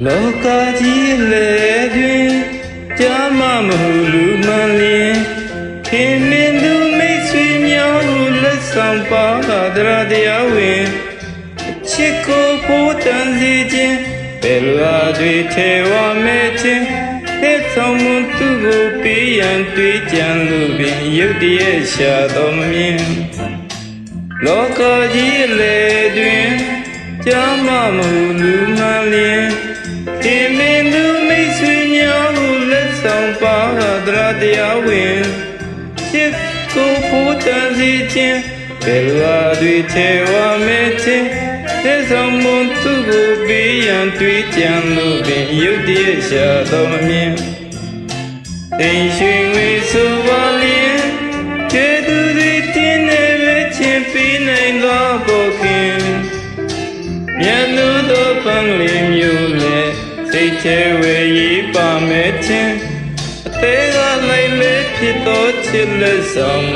လောကကြီးလေတွင်ကြာမမဟုလူမှန်လျင်ခင်မင်းသူမိတ်ဆွေများဟုလက်ဆောင်ပါသရတရားဝင်ချစ်ကိုဖို့တန်စီခြင်းဘယ်လိုအားတွေထဲဝမဲ့ခြင်းသက်ဆောင်မှုသူကိုပေးရန်တွေးကြံလို့ပင်ရုတ်တရက်ရှာတော်မမြင်လောကကြီးလေတွင်ကြာမမဟုလူမှန်လျင်ခင်မင်းသူမိတ်ဆွေများဟုလက်ဆောင်ပါသရတရားဝင်ချစ်ကိုဖို့တန်စီခြင်းဘယ်လိုအားတွေထဲဝမဲ့ခြင်းသက်ဆောင်မှုသူကိုပေးရန်တွေးကြံလို့ပင်ရုတ်တရက်ရှာတော်မမြင်သိရွှင်ဝေဆိုပါလျင်ကျေသူတွေတင်းနေပဲချင်းပြီးနိုင်သောဘောခင်မြတ်လူသောပန်းလေးမျိုးလေစိတ်ထဲဝေရေးပါမဲ့ချင်းအသေးကလိုက်လေဖြစ်သောချစ်လက်ဆောင်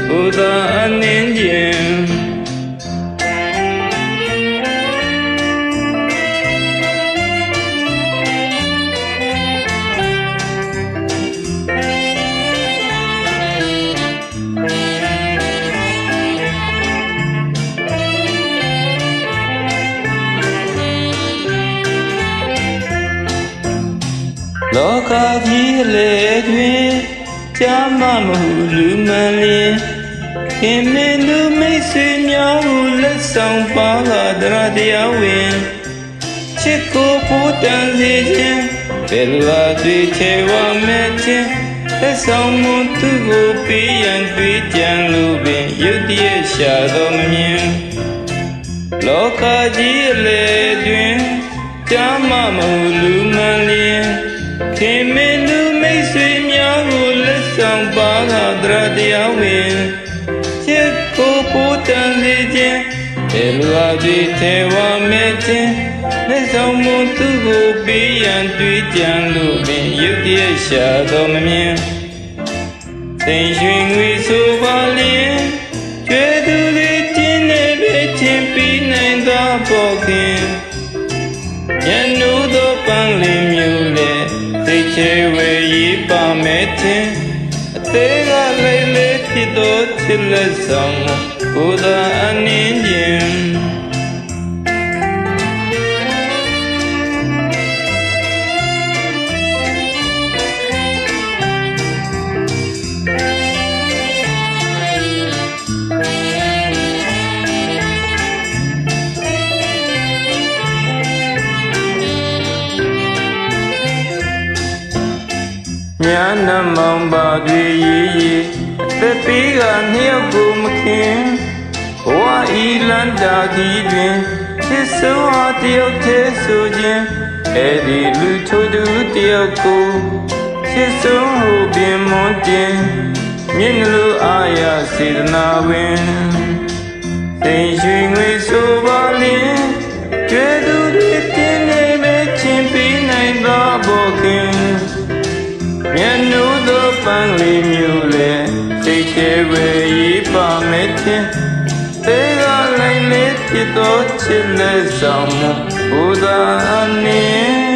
ဘုရားအနှင်းခြင်းလောကကြီးလေတွင်ကြာမမဟုလူမှန်လျင်ခင်မင်းသူမိတ်ဆွေများဟုလက်ဆောင်ပါသရတရားဝင်ချစ်ကိုဖို့တန်စီခြင်းဘယ်လိုအားတွေထဲဝမဲ့ခြင်းသက်ဆောင်မှုသူကိုပေးရန်တွေးကြံလို့ပင်ရုတ်တရက်ရှာတော်မမြင်လောကကြီးလေတွင်ကြာမမဟုလူမှန်လျင်ခင်မင်းသူမိတ်ဆွေများကိုလက်ဆောင်ပါသရတရားဝင်ချစ်ကိုဖို့တန်စီခြင်းဘယ်လိုအားတွေထဲဝမဲ့ခြင်းလက်ဆောင်မှုသူကိုပေးရန်တွေးကြံလို့ပင်ရုတ်တရက်ရှာတော်မမြင်သိရွှင်ငွေဆိုပါလျင်ကျွဲသူတွေတင်းနေပဲချင်းပြီးနိုင်သောဘောခင်ညနုသောပန်းလေးမျိုးလေစိတ်ချဝေရေးပါမဲ့ခြင်းအသေးကလေးလေးဖြစ်သောချစ်လက်ဆောင်ဘုရားအနှင်းခြင်းညာနမောင်ပါတွေရေးအသက်ပေးကနှစ်ယောက်ကိုမခင်ဘဝဤလန္တာကြီးတွင်ချစ်ဆုံးအားတယောက်တည်းဆိုခြင်းအဲ့ဒီလူထိုသူတယောက်ကိုချစ်ဆုံးဟူပင်မွန်တင်မြင့်လူအားရစေတနာဝင်သိရွှင်ငွေဆိုပါလျင်ကျွဲသူတွေတင်းနေပဲချင်းပြီးနိုင်သောဘောခင်မြတ်နုသောပန်းလေးမျိုးလေစိတ်ချဝေရေးပါမဲ့ခြင်းသေးကလိုက်လေးဖြစ်သောချစ်လက်ဆောင်ဘုရားအနှင်း